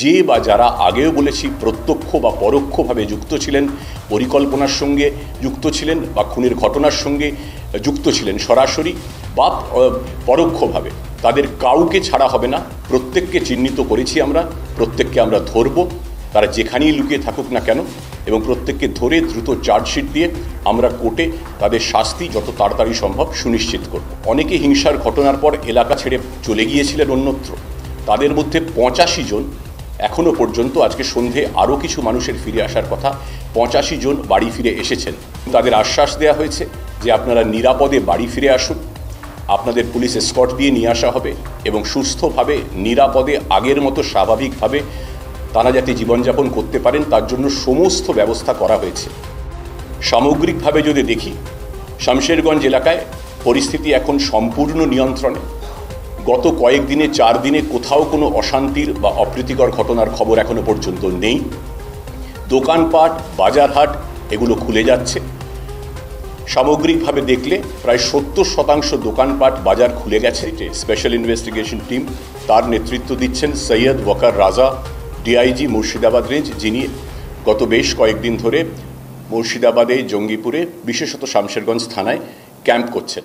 যে বা যারা আগেও বলেছি প্রত্যক্ষ বা পরোক্ষভাবে যুক্ত ছিলেন, পরিকল্পনার সঙ্গে যুক্ত ছিলেন বা খুনের ঘটনার সঙ্গে যুক্ত ছিলেন সরাসরি বা পরোক্ষভাবে, তাদের কাউকে ছাড়া হবে না। প্রত্যেককে চিহ্নিত করেছি আমরা, প্রত্যেককে আমরা ধরব, তারা যেখানেই লুকিয়ে থাকুক না কেন, এবং প্রত্যেককে ধরে দ্রুত চার্জশিট দিয়ে আমরা কোর্টে তাদের শাস্তি যত তাড়াতাড়ি সম্ভব সুনিশ্চিত করব। অনেকে হিংসার ঘটনার পর এলাকা ছেড়ে চলে গিয়েছিলেন অন্যত্র, তাদের মধ্যে 85 জন এখনও পর্যন্ত, আজকে সন্ধে আরও কিছু মানুষের ফিরে আসার কথা, 85 জন বাড়ি ফিরে এসেছেন। তাদের আশ্বাস দেওয়া হয়েছে যে আপনারা নিরাপদে বাড়ি ফিরে আসুন, আপনাদের পুলিশ এসকর্ট দিয়ে নিয়ে আসা হবে এবং সুস্থভাবে নিরাপদে আগের মতো স্বাভাবিকভাবে তারা যাতে জীবনযাপন করতে পারেন তার জন্য সমস্ত ব্যবস্থা করা হয়েছে। সামগ্রিকভাবে যদি দেখি, শামশেরগঞ্জ এলাকায় পরিস্থিতি এখন সম্পূর্ণ নিয়ন্ত্রণে। গত কয়েকদিনে 4 দিনে কোথাও কোনো অশান্তির বা অপ্রীতিকর ঘটনার খবর এখনো পর্যন্ত নেই। দোকানপাট, বাজারহাট এগুলো খুলে যাচ্ছে। সামগ্রিকভাবে দেখলে প্রায় 70% দোকানপাট, বাজার খুলে গেছে। স্পেশাল ইনভেস্টিগেশন টিম, তার নেতৃত্ব দিচ্ছেন সৈয়দ ওয়াকার রাজা, ডিআইজি মুর্শিদাবাদ রেঞ্জ, যিনি গত বেশ কয়েকদিন ধরে মুর্শিদাবাদে, জঙ্গিপুরে, বিশেষত শামশেরগঞ্জ থানায় ক্যাম্প করছেন।